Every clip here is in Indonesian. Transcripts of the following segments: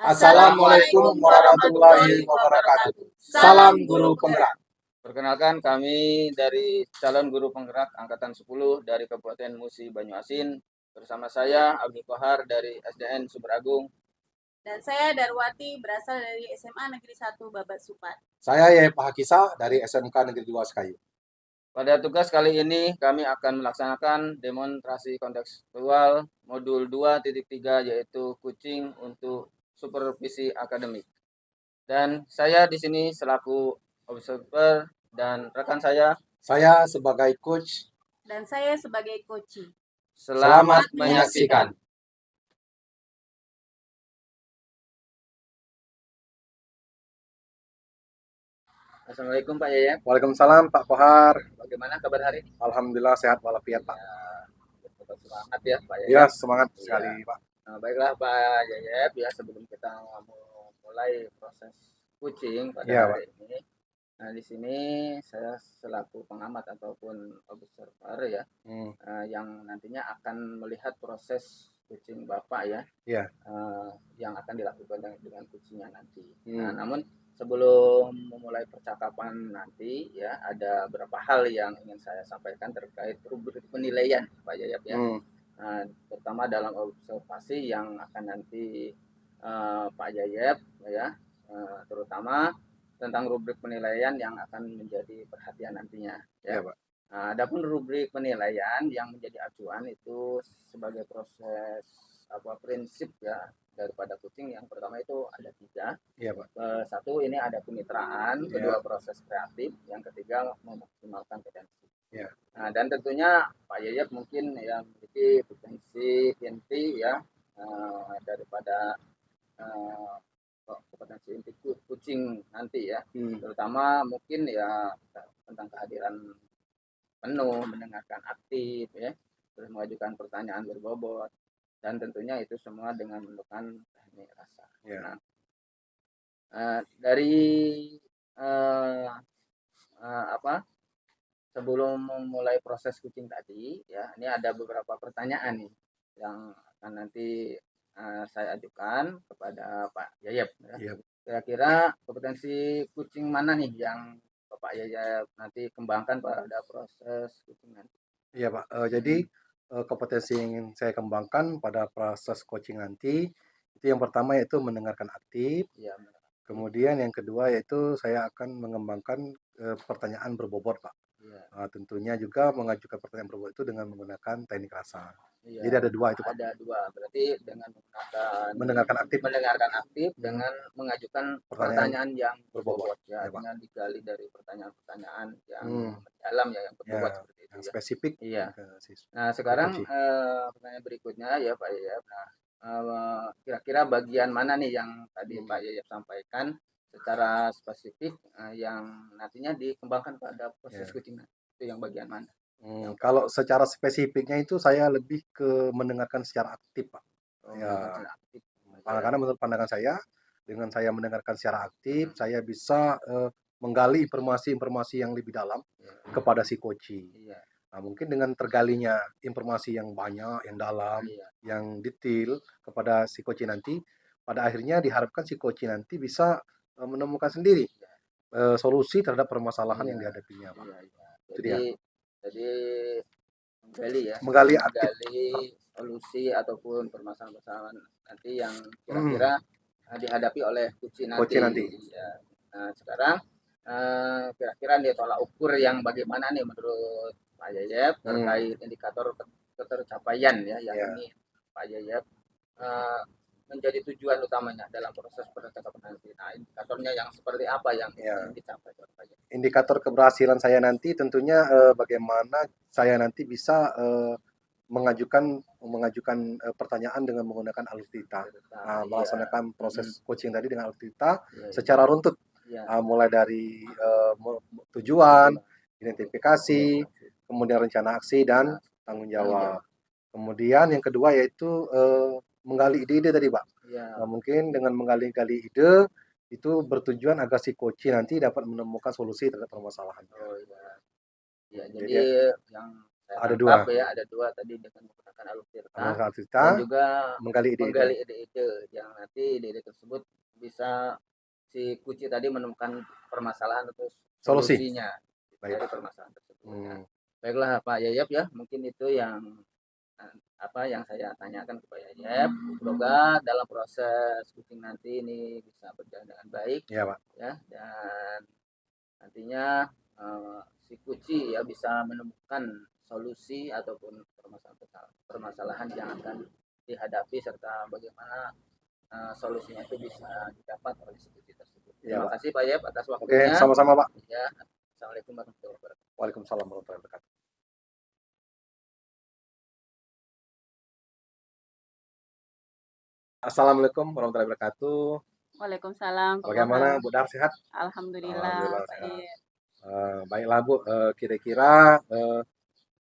Assalamualaikum warahmatullahi wabarakatuh. Salam guru penggerak. Perkenalkan, kami dari calon guru penggerak Angkatan 10 dari Kabupaten Musi Banyuasin. Bersama saya Abdul Kohar dari SDN Sumber-Agung. Dan saya Darwati berasal dari SMA Negeri 1 Babat Supat. Saya Yepa Hakisa dari SMK Negeri 2 Sekayu. Pada tugas kali ini kami akan melaksanakan demonstrasi kontekstual modul 2.3 yaitu kucing untuk supervisi akademik. Dan saya di sini selaku observer dan rekan saya sebagai coach dan saya sebagai coaching. Selamat menyaksikan. Assalamualaikum Pak Yaya. Waalaikumsalam Pak Kohar. Bagaimana kabar hari ini? Alhamdulillah sehat walafiat Pak. Ya, semangat ya Pak Yaya. Ya, semangat sekali Pak. Nah, baiklah Pak Yaya, ya sebelum kita mulai proses coaching pada hari ini. Nah, di sini saya selaku pengamat ataupun observer ya, yang nantinya akan melihat proses coaching Bapak ya, yang akan dilakukan dengan coachingnya nanti. Nah, namun sebelum memulai percakapan nanti ya, ada beberapa hal yang ingin saya sampaikan terkait rubrik penilaian Pak Yayap ya. Nah, terutama dalam observasi yang akan nanti Pak Yayap ya, terutama tentang rubrik penilaian yang akan menjadi perhatian nantinya ya. Pak. Nah, adapun rubrik penilaian yang menjadi acuan itu sebagai proses prinsip ya daripada coaching. Yang pertama itu ada 3. Iya, Pak. Satu ini ada kemitraan, kedua proses kreatif, yang ketiga memaksimalkan potensi. Ya. Nah, dan tentunya Pak Yayap mungkin yang memiliki potensi inti ya daripada kompetensi inti coaching nanti ya, terutama mungkin ya tentang kehadiran penuh, mendengarkan aktif ya, terus mengajukan pertanyaan berbobot, dan tentunya itu semua dengan menggunakan teknik rasa. Yeah. Nah, dari sebelum memulai proses coaching tadi ya, ini ada beberapa pertanyaan nih yang akan nanti saya ajukan kepada Pak Yayap ya. Kira-kira kompetensi coaching mana nih yang Pak Yayap nanti kembangkan pada proses coaching nanti? Iya Pak, jadi kompetensi yang saya kembangkan pada proses coaching nanti itu yang pertama yaitu mendengarkan aktif. Ya, kemudian yang kedua yaitu saya akan mengembangkan pertanyaan berbobot Pak. Ya. Tentunya juga mengajukan pertanyaan berbobot itu dengan menggunakan teknik rasa. Ya. Jadi ada 2 itu Pak. Ada 2, berarti dengan mendengarkan aktif dengan mengajukan pertanyaan yang berbobot ya, dengan digali dari pertanyaan-pertanyaan yang dalam ya, yang berbobot seperti itu yang spesifik. Iya. Nah, sekarang pertanyaan berikutnya ya Pak Yayap. Nah, kira-kira bagian mana nih yang tadi Pak Yayap sampaikan secara spesifik yang nantinya dikembangkan pada proses coaching itu yang bagian mana? Kalau secara spesifiknya itu saya lebih ke mendengarkan secara aktif Pak. Karena menurut pandangan saya, dengan saya mendengarkan secara aktif, saya bisa menggali informasi-informasi yang lebih dalam kepada si coaching. Nah, mungkin dengan tergalinya informasi yang banyak, yang dalam, yang detail kepada si coaching nanti, pada akhirnya diharapkan si coaching nanti bisa menemukan sendiri solusi terhadap permasalahan yang dihadapinya Pak. Jadi menggali solusi ataupun permasalahan nanti yang kira-kira dihadapi oleh coaching nanti. Ya. Nah, sekarang kira-kira nih tolak ukur yang bagaimana nih menurut Pak Yayap terkait indikator ketercapaian ya yang ini Pak Yayap menjadi tujuan utamanya dalam proses percakapan nanti. Nah, indikatornya yang seperti apa yang dicapai? Indikator keberhasilan saya nanti tentunya bagaimana saya nanti bisa mengajukan pertanyaan dengan menggunakan alutsista, melaksanakan proses coaching tadi dengan alutsista secara runtut, mulai dari tujuan, identifikasi, kemudian rencana aksi dan tanggung jawab. Kemudian yang kedua yaitu menggali ide-ide tadi Pak. Nah, mungkin dengan menggali-gali ide itu bertujuan agar si coaching nanti dapat menemukan solusi terhadap permasalahan. Ya, jadi yang saya Ada tangkap dua. ya, ada 2 tadi dengan menggunakan alutsista Alutsista dan juga menggali ide-ide. menggali ide-ide yang nanti ide-ide tersebut bisa si Kuci tadi menemukan permasalahan atau Solusi. solusinya dari Baik. permasalahan tersebut ya. Hmm. Baiklah Pak Yayap ya, mungkin itu yang yang saya tanyakan ke Pak Yayap. Semoga dalam proses kucing nanti ini bisa berjalan dengan baik Iya, Pak. ya, dan nantinya si Kuci ya bisa menemukan solusi ataupun permasalahan yang akan dihadapi serta bagaimana solusinya itu bisa didapat oleh si Kuci tersebut. Iya, Terima Pak. kasih Pak Yayap atas Oke, waktunya. sama-sama, Pak. Ya, Assalamualaikum warahmatullahi wabarakatuh. Waalaikumsalam warahmatullahi wabarakatuh. Assalamualaikum warahmatullahi wabarakatuh. Waalaikumsalam, Pak Bagaimana Wahab. Bu Dar, sehat? Alhamdulillah, Alhamdulillah Pak sehat. Yayap. Baiklah Bu, kira-kira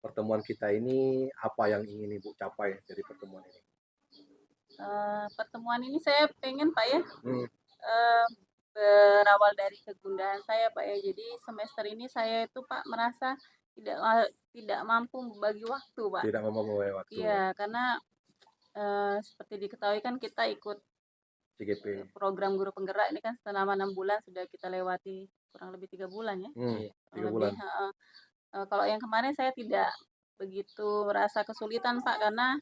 pertemuan kita ini apa yang ingin Ibu capai dari pertemuan ini? Pertemuan ini saya pengen Pak ya, Hmm. berawal dari kegundahan saya Pak ya. Jadi semester ini saya itu Pak merasa tidak mampu membagi waktu Pak. Tidak mempunyai waktu. Iya, karena seperti diketahui kan kita ikut CGP. program guru penggerak ini kan selama 6 bulan sudah kita lewati, kurang lebih 3 bulan ya. Hmm. 3 Kurang bulan. lebih, kalau yang kemarin saya tidak begitu merasa kesulitan Pak, karena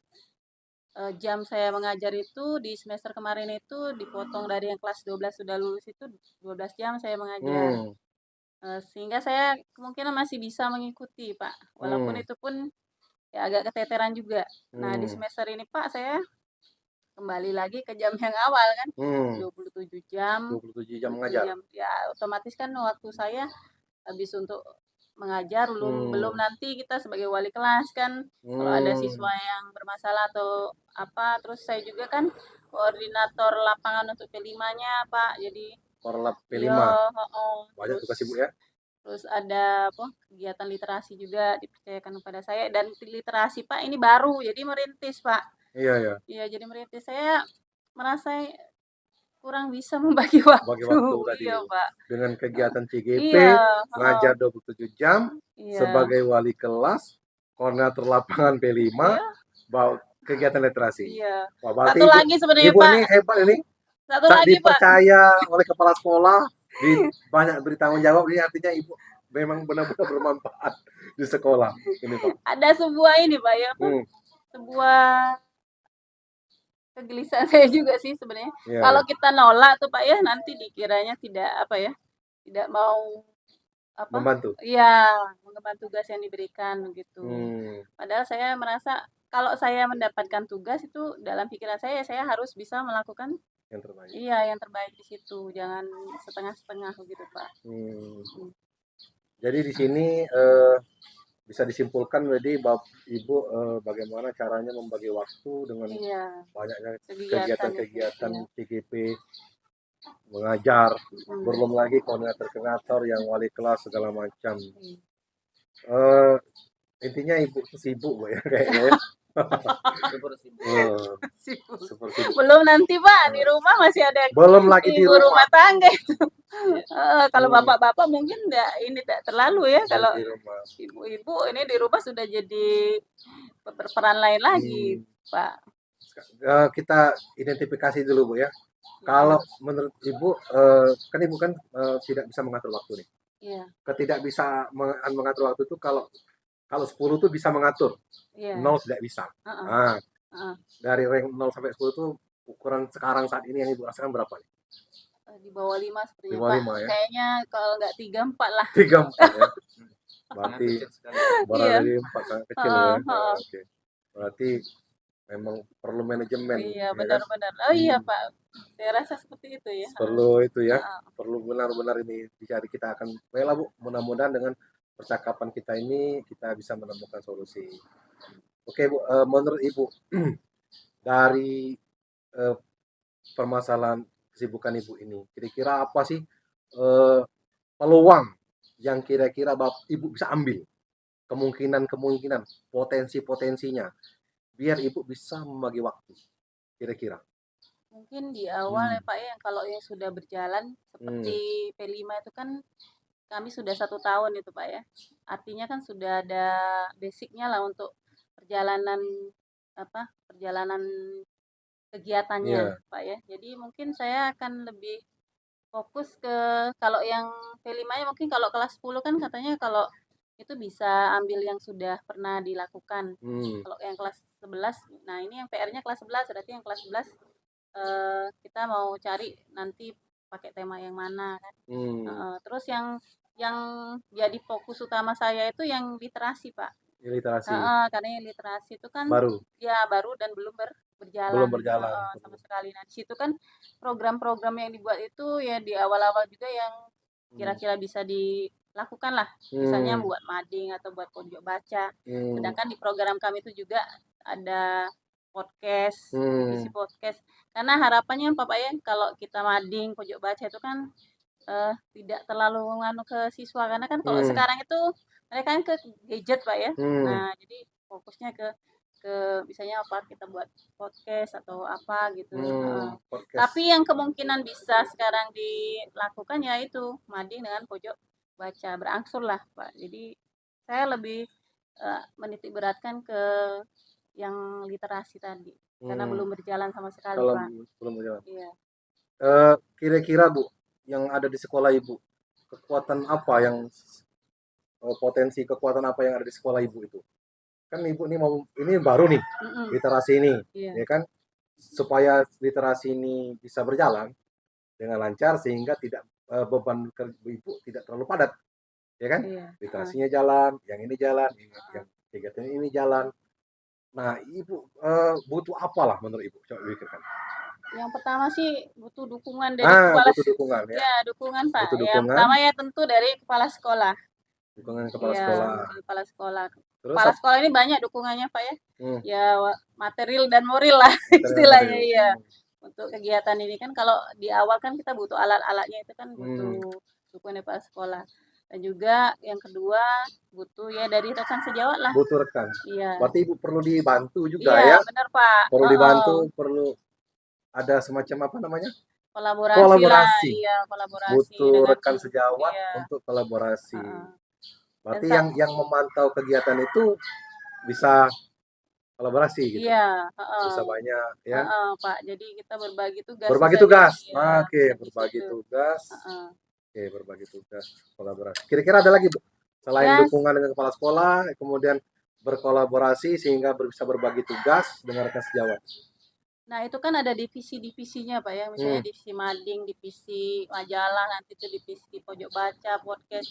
jam saya mengajar itu di semester kemarin itu dipotong dari yang kelas 12 sudah lulus itu 12 jam saya mengajar. Hmm. Sehingga saya kemungkinan masih bisa mengikuti Pak, walaupun Hmm. itu pun ya agak keteteran juga. Nah di Hmm. semester ini Pak saya kembali lagi ke jam yang awal kan, Hmm. 27 jam. 27 jam mengajar. Ya otomatis kan waktu saya habis untuk mengajar, belum nanti kita sebagai wali kelas kan kalau ada siswa yang bermasalah atau apa, terus saya juga kan koordinator lapangan untuk P5-nya Pak, jadi Korlap P5. iya, Banyak terus tugas Ibu ya. terus ada apa kegiatan literasi juga dipercayakan kepada saya, dan literasi Pak ini baru jadi merintis Pak. Iya. Iya jadi merintis, saya merasa kurang bisa membagi waktu. Bagi waktu tadi. Iya Pak. Dengan kegiatan CGP, Iya, mengajar 27 jam, iya. sebagai wali kelas, koordinator lapangan P5, Iya. bawa kegiatan literasi. Iya. Wah, berarti Satu lagi sebenarnya Ibu Pak. ini hebat ini. Satu Saat lagi Pak. dipercaya oleh kepala sekolah, banyak bertanggung jawab, ini artinya Ibu memang benar-benar bermanfaat di sekolah. Ini Pak. Ada sebuah ini Pak ya, sebuah kegelisahan saya juga sih sebenarnya. Iya, Kalau kita nolak tuh Pak ya, nanti dikiranya tidak apa ya, tidak mau apa? membantu. Iya, mengemban tugas yang diberikan gitu. Hmm. Padahal saya merasa kalau saya mendapatkan tugas itu dalam pikiran saya harus bisa melakukan Yang terbaik. iya yang terbaik di situ, jangan setengah-setengah gitu Pak. Jadi di sini bisa disimpulkan jadi Ibu bagaimana caranya membagi waktu dengan banyaknya kegiatan-kegiatan CGP, mengajar, belum lagi koordinator yang wali kelas segala macam. Intinya Ibu itu sibuk Bu ya kayaknya ya. Belum nanti Pak di rumah masih ada belum lagi di rumah tangga itu. Kalau bapak-bapak mungkin ini tidak terlalu ya, kalau ibu-ibu ini di rumah sudah jadi berperan lain lagi Pak. Kita identifikasi dulu Bu ya. Kalau menurut Ibu kan Ibu kan tidak bisa mengatur waktu nih. Iya. Ketidak bisa mengatur waktu itu kalau 10 tuh bisa mengatur, 0 tidak bisa. Nah, dari rank 0 sampai 10 tuh ukuran sekarang saat ini yang Ibu rasakan berapa nih? Di bawah 5 sepertinya di bawah Pak. 5 ya? Kayaknya kalau nggak 3, 4 lah. 3, 4 ya? Berarti dari 4 sangat kecil ya? Oke. Berarti memang perlu manajemen. Iya benar-benar. Oh iya Pak, saya rasa seperti itu ya. Perlu itu ya, perlu benar-benar ini dicari. Kita akan, baiklah Bu, mudah-mudahan dengan percakapan kita ini kita bisa menemukan solusi. Oke Bu, menurut Ibu dari permasalahan kesibukan Ibu ini, kira-kira apa sih peluang yang kira-kira Ibu bisa ambil, kemungkinan-kemungkinan, potensi-potensinya, biar Ibu bisa membagi waktu, kira-kira? Mungkin di awal ya Pak ya, kalau yang sudah berjalan seperti P5 itu kan kami sudah 1 tahun itu Pak ya. Artinya kan sudah ada basicnya lah untuk perjalanan perjalanan kegiatannya Iya. Pak ya. Jadi mungkin saya akan lebih fokus ke kalau yang P5-nya mungkin kalau kelas 10 kan katanya kalau itu bisa ambil yang sudah pernah dilakukan. Kalau yang kelas 11, nah ini yang PR-nya kelas 11, berarti yang kelas 11 kita mau cari nanti pakai tema yang mana kan. Terus yang jadi fokus utama saya itu yang literasi, Pak. Literasi Karena yang literasi itu kan baru ya baru dan belum belum berjalan berjalan. sama sekali. Nah, di situ kan program-program yang dibuat itu ya di awal-awal juga yang kira-kira bisa dilakukan lah. Misalnya buat mading atau buat pojok baca. Sedangkan di program kami itu juga ada podcast, divisi podcast. Karena harapannya Pak ya kalau kita mading pojok baca itu kan tidak terlalu nganu ke siswa karena kan kalau sekarang itu mereka kan ke gadget Pak ya. Nah, jadi fokusnya ke misalnya apa kita buat podcast atau apa gitu. Podcast. Tapi yang kemungkinan bisa sekarang dilakukan ya itu mading dengan pojok baca berangsur lah Pak. Jadi saya lebih menitik beratkan ke yang literasi tadi karena belum berjalan sama sekali Kalau Pak. belum berjalan. Iya. Kira-kira Bu, yang ada di sekolah Ibu, kekuatan apa yang potensi kekuatan apa yang ada di sekolah Ibu itu? Kan Ibu ini baru nih literasi ini, ya kan? Supaya literasi ini bisa berjalan dengan lancar sehingga tidak beban Ibu tidak terlalu padat, ya kan? Literasinya jalan, yang ini jalan, yang kegiatan ini jalan. Nah, Ibu butuh apalah menurut Ibu? Coba pikirkan. Yang pertama sih butuh dukungan dari kepala butuh dukungan ya. Ya, dukungan Pak. Butuh Yang dukungan. pertama ya tentu dari kepala sekolah. Dukungan kepala sekolah. Kepala sekolah. Terus Kepala sekolah ini banyak dukungannya Pak ya. Ya material dan moral lah istilahnya ya. Untuk kegiatan ini kan kalau di awal kan kita butuh alat-alatnya itu kan butuh dukungan dari kepala sekolah. Dan juga yang kedua butuh ya dari rekan sejawat lah. Butuh rekan. Iya. Berarti Ibu perlu dibantu juga ya. Iya, benar Pak. Perlu dibantu, perlu ada semacam apa namanya? Kolaborasi. Lah. Iya, kolaborasi. Butuh rekan sejawat untuk kolaborasi. Berarti yang memantau kegiatan itu bisa kolaborasi gitu. Iya, bisa banyak ya. Pak. Jadi kita berbagi tugas. Berbagi tugas. Ya, oke, berbagi tugas. Oke, berbagi tugas, kolaborasi. Kira-kira ada lagi Bu? Selain dukungan dengan kepala sekolah, kemudian berkolaborasi sehingga bisa berbagi tugas dengan rekan sejawat. Nah, itu kan ada divisi-divisinya Pak ya. Misalnya divisi mading, divisi majalah, nanti itu divisi pojok baca, podcast.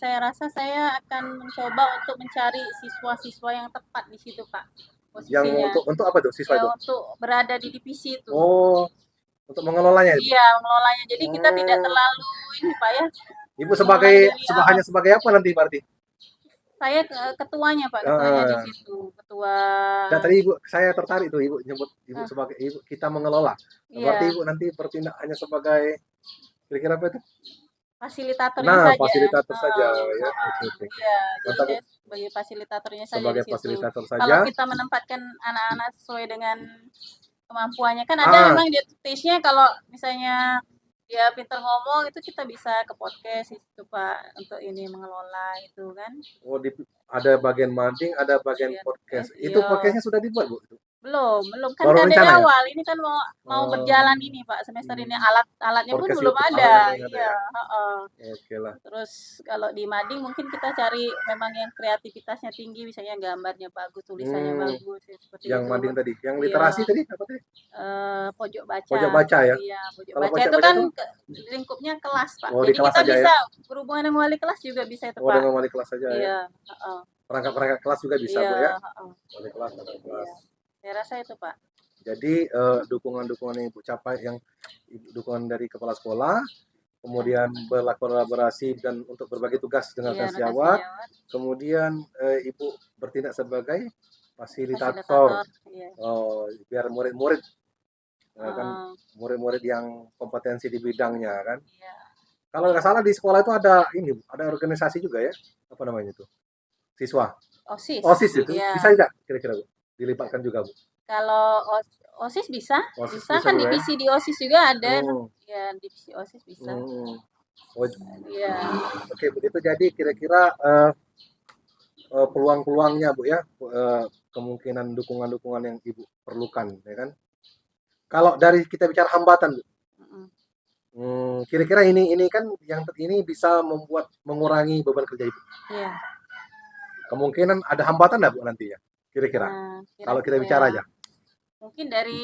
Saya rasa saya akan mencoba untuk mencari siswa-siswa yang tepat di situ Pak. Posisinya. Yang untuk apa tuh siswa itu? Untuk berada di divisi itu. Oh, untuk mengelolanya itu? Iya, mengelolanya. Jadi kita tidak terlalu ini Pak ya. Ibu hanya sebagai apa nanti berarti? Saya ketuanya Pak, ketuanya di situ, ketua. Nah, tadi Ibu saya tertarik tuh Ibu nyebut Ibu sebagai Ibu kita mengelola. Berarti Ibu nanti bertindak hanya sebagai kira-kira apa itu? Fasilitatornya saja. Fasilitator saja ya. Iya, jadi saya sebagai fasilitatornya saja sebagai di situ. Fasilitator saja. Kalau kita menempatkan anak-anak sesuai dengan kemampuannya kan ada memang dia tesnya kalau misalnya dia pintar ngomong itu kita bisa ke podcast itu Pak untuk ini mengelola itu kan. Oh, ada bagian mading, ada bagian podcast. Itu podcastnya sudah dibuat Bu? Belum kan dari awal ini kan mau berjalan ini Pak semester ini alatnya pun belum ada. Iya, Oke lah. Terus kalau di mading mungkin kita cari memang yang kreativitasnya tinggi, misalnya gambarnya bagus, tulisannya bagus seperti yang itu. Mading tadi, yang literasi tadi apa tadi? Pojok baca. Pojok baca ya. Iya, pojok baca itu kan lingkupnya kelas Pak. Oh, jadi kelas kita bisa ya? Berhubungan dengan wali kelas juga bisa itu Pak. Oh, dengan wali kelas saja ya. Iya, Perangkat kelas juga bisa Bu ya. Wali kelas, perangkat kelas. Saya rasa itu Pak. Jadi dukungan-dukungan yang Ibu capai, yang dukungan dari kepala sekolah, kemudian berkolaborasi dan untuk berbagi tugas dengan rekan sejawat, kemudian Ibu bertindak sebagai fasilitator. Biar murid-murid kan murid-murid yang kompetensi di bidangnya kan. Kalau nggak salah di sekolah itu ada organisasi juga ya, apa namanya itu? Siswa. OSIS itu bisa tidak kira-kira Bu? Dilibatkan juga Bu? Kalau OSIS bisa kan divisi di OSIS juga ada. Ya, divisi OSIS bisa. Oh, Iya. oke begitu. Jadi kira-kira peluang-peluangnya Bu ya, kemungkinan dukungan-dukungan yang Ibu perlukan ya kan. Kalau dari kita bicara hambatan Bu, Mm-mm. kira-kira ini kan yang ini bisa mengurangi beban kerja Ibu. Iya. Kemungkinan ada hambatan nggak Bu nantinya? Kira-kira Nah, kalau kita kira-kira ya. bicara aja Mungkin dari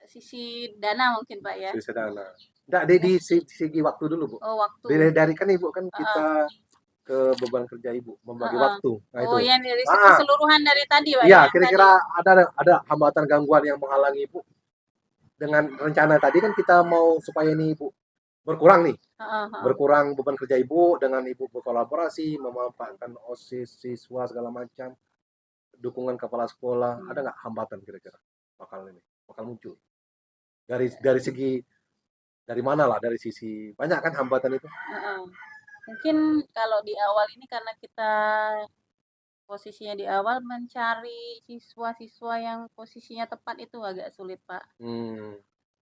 sisi dana mungkin Pak ya. sisi dana. Nggak di segi waktu dulu Bu. Oh, waktu. Dari kan Ibu kan Heeh, kita ke beban kerja Ibu membagi heeh. waktu. Nah Oh, itu. yang dari Ah, keseluruhan dari tadi Pak iya ya, tadi. kira-kira ada hambatan gangguan yang menghalangi Ibu dengan rencana tadi kan kita mau supaya ini Ibu berkurang nih. Heeh, heeh. Berkurang beban kerja Ibu dengan Ibu berkolaborasi, memanfaatkan OSIS, siswa segala macam, dukungan kepala sekolah, ada nggak hambatan kira-kira bakal muncul? Dari segi dari mana lah? Dari sisi banyak kan hambatan itu? Heeh. Mungkin kalau di awal ini karena kita posisinya di awal mencari siswa-siswa yang posisinya tepat itu agak sulit Pak Hmm,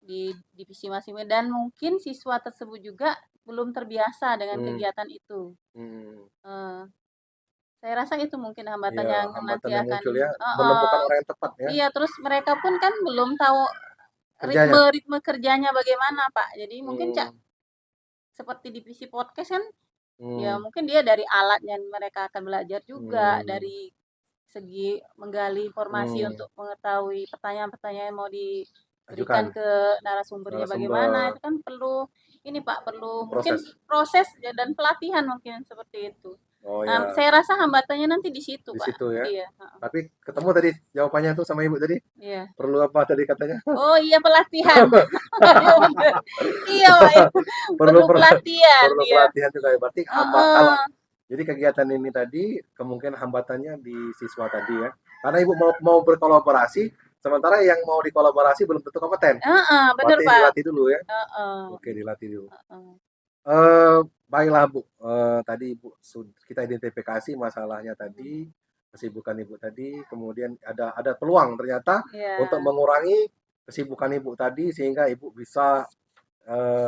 di divisi masing-masing dan mungkin siswa tersebut juga belum terbiasa dengan hmm, kegiatan itu. hmm. Eh, saya rasa itu mungkin hambatan Ya, yang hambatan nanti yang akan muncul ya, menemukan orang yang tepat ya, iya terus mereka pun kan belum tahu kerjanya. ritme kerjanya bagaimana Pak. Jadi mungkin Hmm, seperti divisi podcast kan ya hmm, mungkin dia dari alat yang mereka akan belajar juga hmm, dari segi menggali informasi hmm. untuk mengetahui pertanyaan-pertanyaan yang mau diberikan Ajukan ke narasumbernya bagaimana narasumber itu kan perlu ini Pak perlu mungkin proses. proses dan pelatihan mungkin seperti itu. Oh Nah, ya, saya rasa hambatannya nanti di situ di Pak. situ ya. Iya, heeh, Tapi ketemu tadi jawabannya tuh sama Ibu tadi. iya. Perlu apa tadi katanya? Oh iya pelatihan. Iya bener. Iya Pak ya. Perlu Perlu pelatihan perlu dia. pelatihan juga ya. Berarti kalau Heeh. jadi kegiatan ini tadi kemungkinan hambatannya di siswa tadi ya. Karena Ibu mau berkolaborasi, sementara yang mau dikolaborasi belum tentu kompeten. Heeh, bener Berarti Pak. dilatih dulu ya. Heeh. Oke, dilatih dulu. Heeh. Baiklah Bu, tadi Ibu kita identifikasi masalahnya tadi, kesibukan Ibu tadi, kemudian ada peluang ternyata untuk Iya. mengurangi kesibukan Ibu tadi sehingga Ibu eee,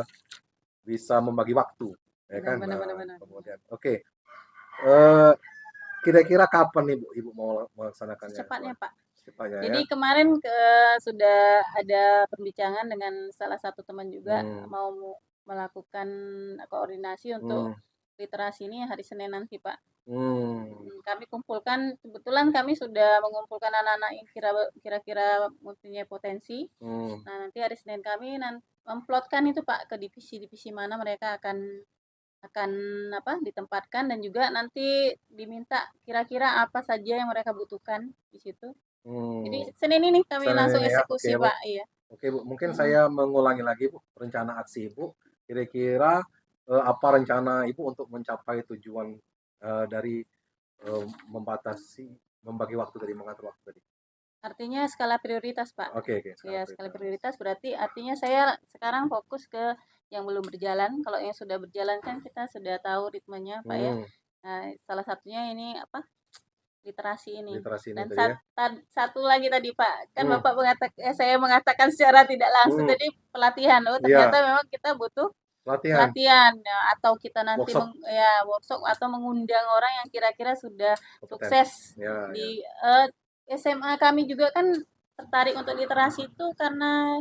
bisa membagi waktu, ya Benar kan? benar benar Nah, benar. kemudian oke, eee, kira-kira kapan nih Bu, Ibu mau melaksanakannya? Secepatnya, Pak. Secepatnya ya? Jadi kemarin sudah ada perbincangan dengan salah satu teman juga Hmm, mau melakukan koordinasi untuk hmm, literasi ini hari Senin nanti, Pak. hmm, Kami kumpulkan, kebetulan kami sudah mengumpulkan anak-anak yang kira-kira mempunyai potensi. hmm. Nah, nanti hari Senin kami memplotkan itu, Pak, ke divisi-divisi mana mereka akan apa ditempatkan dan juga nanti diminta kira-kira apa saja yang mereka butuhkan di situ. Hmm. Jadi Senin ini kami Misalnya langsung ini ya, oke eksekusi, Bu. Pak. Iya. Oke Bu, mungkin Mm-mm. saya mengulangi lagi Bu, rencana aksi Ibu. Kira-kira apa rencana Ibu untuk mencapai tujuan dari membatasi, membagi waktu tadi, mengatur waktu tadi? Artinya skala prioritas, Pak. Oke, Ya, skala skala prioritas. prioritas berarti artinya saya sekarang fokus ke yang belum berjalan. Kalau yang sudah berjalan kan kita sudah tahu ritmenya, Pak ya. Hmm, Nah, salah satunya ini apa? Literasi ini. literasi ini Dan tadi ya. satu lagi tadi, Pak. Kan Hmm, Bapak saya mengatakan secara tidak langsung hmm, tadi pelatihan. Oh, ternyata iya, memang kita butuh latihan, pelatihan ya, atau kita nanti workshop, ya workshop atau mengundang orang yang kira-kira sudah kompeten. sukses Ya, ya. di SMA kami juga kan tertarik untuk literasi itu karena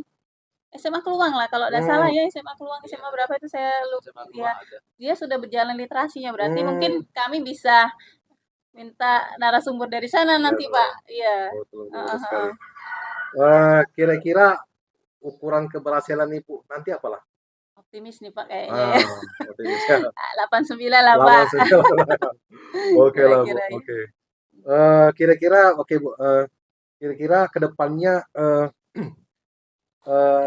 SMA Keluang lah kalau tidak salah Hmm, ya SMA Keluang SMA berapa itu saya lupa ya dia sudah berjalan literasinya berarti mungkin hmm, kami bisa minta narasumber dari sana ya, nanti Pak iya betul, Heeh, betul sekali. heeh. Kira-kira ukuran keberhasilan Ibu nanti apalah? Optimis nih Pak kayaknya ya Ah, optimis ya. 89 lah Lama Pak sudah. Oke lah Bu, kira-kira ya. oke. Kira-kira oke Bu, kira-kira ke depannya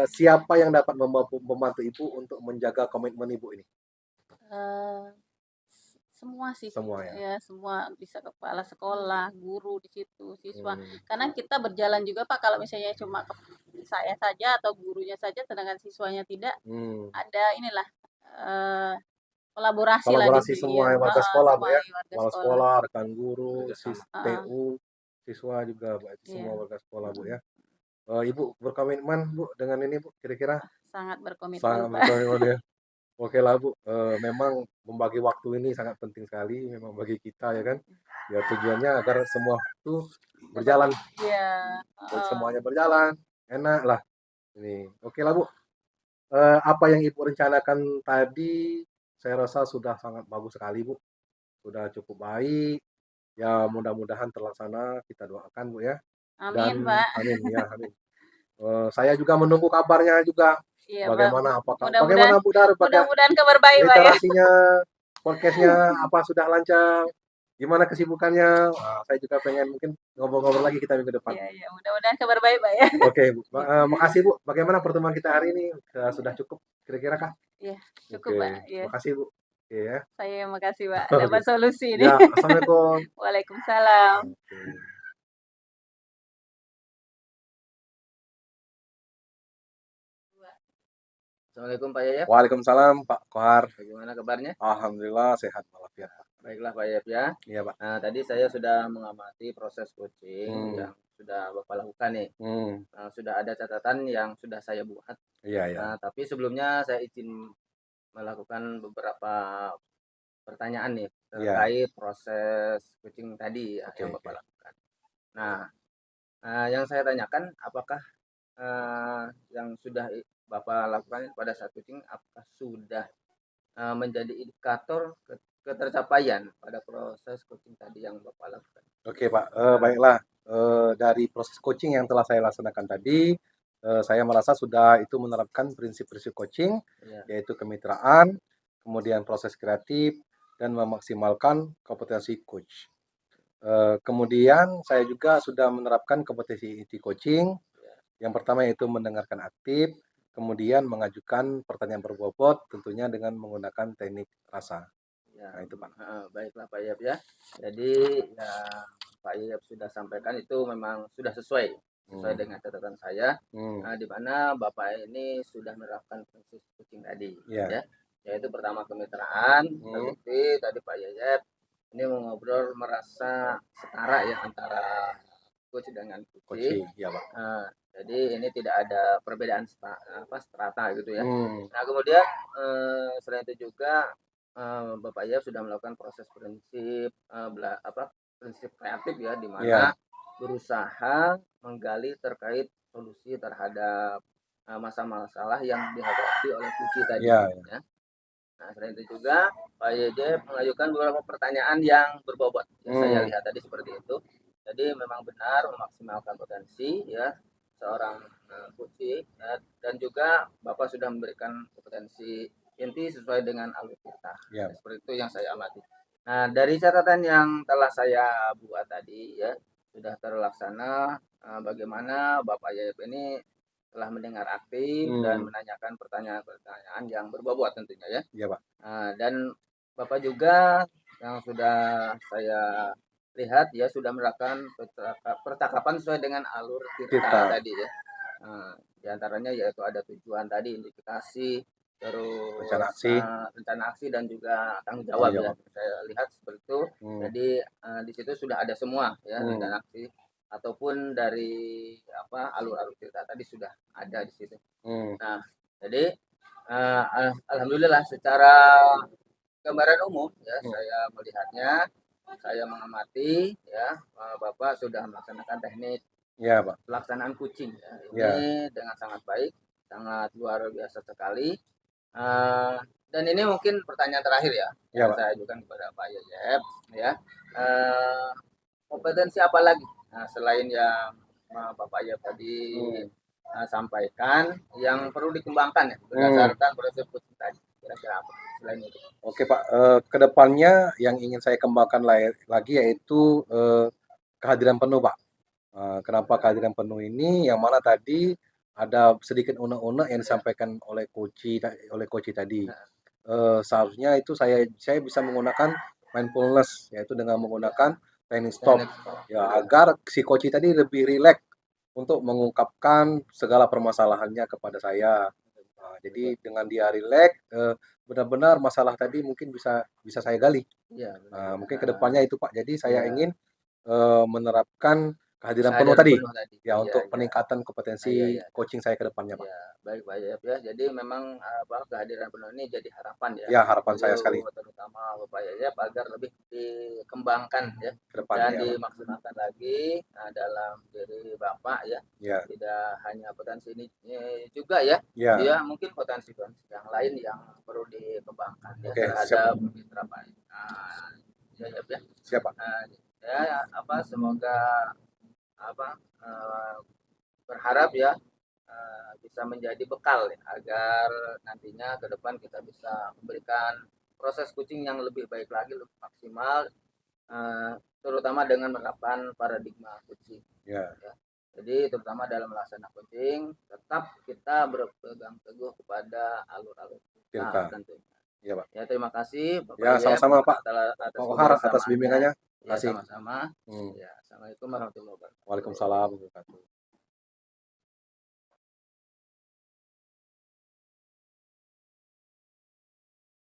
siapa yang dapat membantu Ibu untuk menjaga komitmen Ibu ini? Eh, semua sih Semua ya. ya semua bisa kepala sekolah guru di situ siswa Hmm, karena kita berjalan juga Pak kalau misalnya cuma saya saja atau gurunya saja sedangkan siswanya tidak hmm. ada inilah eh, kolaborasi lah di Kolaborasi sini semua ya ya, warga sekolah Bu semua ya. warga Kepala sekolah sekolah, rekan guru, kerjasama. Heeh, TU, siswa juga Bu. Semua iya warga sekolah Bu mm-mm. ya. Ibu berkomitmen Bu dengan ini Bu, kira-kira Sangat berkomitmen sangat Pak berkomitmen ya. Oke lah Bu, memang membagi waktu ini sangat penting sekali memang bagi kita ya kan. Ya tujuannya agar semua itu Dapat berjalan, iya, semuanya berjalan, enak lah ini. Oke lah Bu, apa yang Ibu rencanakan tadi saya rasa sudah sangat bagus sekali Bu, sudah cukup baik. Ya mudah-mudahan terlaksana, kita doakan Bu ya. amin, Dan Pak. amin ya, amin. Saya juga menunggu kabarnya juga. Iya, Pak, Bagaimana apakah mudah-mudahan bagaimana Bu Dar, mudah-mudahan kabar baik, Pak, ya. literasinya, podcastnya apa sudah lancar? Gimana kesibukannya? Wah, saya juga pengen mungkin ngobrol-ngobrol lagi kita minggu depan. Iya iya, mudah-mudahan kabar baik, Pak, ya. Oke, Bu. Makasih Bu. Bagaimana pertemuan kita hari ini? Sudah cukup kira-kira kah? Iya, cukup, Pak, Oke, iya. makasih Bu. Oke ya. Saya yang makasih, Pak, Oke. dapat solusi ini. Ya, assalamualaikum. Waalaikumsalam. Oke. Assalamualaikum Pak Yayep. Waalaikumsalam Pak Kohar. Bagaimana kabarnya? Alhamdulillah sehat walafiat Pak. Baiklah Pak Yayep ya. Iya Pak. Nah, tadi saya sudah mengamati proses coaching yang sudah Bapak lakukan nih. Sudah ada catatan yang sudah saya buat. Iya ya. Nah, tapi sebelumnya saya izin melakukan beberapa pertanyaan nih terkait proses coaching tadi ya, yang Bapak lakukan. Nah, yang saya tanyakan apakah yang sudah Bapak lakukan pada saat coaching apakah sudah menjadi indikator ketercapaian pada proses coaching tadi yang Bapak lakukan? Oke Pak, baiklah. Dari proses coaching yang telah saya laksanakan tadi, saya merasa sudah itu menerapkan prinsip-prinsip coaching, yaitu kemitraan, kemudian proses kreatif, dan memaksimalkan kompetensi coach. Kemudian saya juga sudah menerapkan kompetensi inti coaching. Yang pertama yaitu mendengarkan aktif, kemudian mengajukan pertanyaan berbobot, tentunya dengan menggunakan teknik rasa. Ya, Nah itu Pak. baiklah Pak Yayep ya. Jadi ya Pak Yayep sudah sampaikan itu memang sudah sesuai dengan catatan saya, di mana Bapak ini sudah menerapkan prinsip coaching tadi, ya, yaitu pertama kemitraan, terbukti tadi Pak Yayep ini mengobrol merasa setara ya antara coach dengan coaching. Ya Pak. Jadi ini tidak ada perbedaan strata gitu ya. Nah kemudian selain itu juga Bapak Yayep sudah melakukan proses prinsip prinsip kreatif ya, di mana berusaha menggali terkait solusi terhadap masalah-masalah yang dihadapi oleh Puji tadi. Ya. Nah, selain itu juga Pak Yayep mengajukan beberapa pertanyaan yang berbobot. Ya, saya lihat tadi seperti itu. Jadi memang benar memaksimalkan potensi ya seorang Puji ya, dan juga Bapak sudah memberikan kompetensi inti sesuai dengan alur kita. Ya, seperti itu yang saya amati. Nah, dari catatan yang telah saya buat tadi ya, sudah terlaksana bagaimana Bapak Yayep ini telah mendengar aktif dan menanyakan pertanyaan-pertanyaan yang berbobot tentunya ya. Iya, Pak. Dan Bapak juga yang sudah saya lihat ya sudah melakukan percakapan sesuai dengan alur kita tadi ya. Di antaranya yaitu ada tujuan tadi, indikasi, terus rencana aksi dan juga tanggung jawab ya. Saya lihat seperti itu. Jadi di situ sudah ada semua ya, rencana aksi ataupun dari alur-alur cerita tadi sudah ada di situ. Nah, jadi alhamdulillah secara gambaran umum ya saya melihatnya, saya mengamati ya Bapak sudah melaksanakan teknik Pak, pelaksanaan coaching ya. Ini dengan sangat baik, sangat luar biasa sekali. Dan ini mungkin pertanyaan terakhir ya yang saya ajukan kepada Pak Yayep ya. Kompetensi apa lagi selain yang Bapak Yayep tadi sampaikan yang perlu dikembangkan ya berdasarkan proses coaching tadi, kira-kira apa selain itu? Oke Pak, kedepannya yang ingin saya kembangkan lagi yaitu kehadiran penuh Pak. Kenapa kehadiran penuh ini? Yang mana tadi ada sedikit unek-unek yang disampaikan oleh coach tadi. Seharusnya itu saya bisa menggunakan mindfulness, yaitu dengan menggunakan teknik stop ya, agar si coach tadi lebih rileks untuk mengungkapkan segala permasalahannya kepada saya. Jadi dengan dia rileks, benar-benar masalah tadi mungkin bisa saya gali. Mungkin kedepannya itu Pak. Jadi saya ingin menerapkan kehadiran penuh tadi. tadi. Ya, Iya, untuk iya. peningkatan Iya, kompetensi iya. coaching saya ke depannya, Pak. Ya, baik Pak Yayap ya. Jadi memang kehadiran penuh ini jadi harapan ya. Ya, harapan saya Beliau sekali terutama Bapak Yayap agar lebih dikembangkan ya ke depan dan ya, Pak. dimaksimalkan lagi dalam diri Bapak ya. Ya, Tidak hanya potensi ini juga ya. ya. Ya, mungkin potensi-potensi yang lain yang perlu dikembangkan ya Oke, terhadap mitra Pak Yayap ya. Siapa? Ya semoga berharap ya bisa menjadi bekal ya, agar nantinya ke depan kita bisa memberikan proses coaching yang lebih baik lagi, lebih maksimal, terutama dengan menerapkan paradigma coaching. Ya. Ya. Jadi terutama dalam melaksanakan coaching, tetap kita berpegang teguh kepada alur-alur kita tentunya. Iya, Pak. Ya, terima kasih Bapak Ya, sama-sama Pak. atas Pak Kohar atas bimbingannya. Ya, sama-sama. Ya, assalamualaikum warahmatullahi wabarakatuh. Waalaikumsalam warahmatullahi wabarakatuh.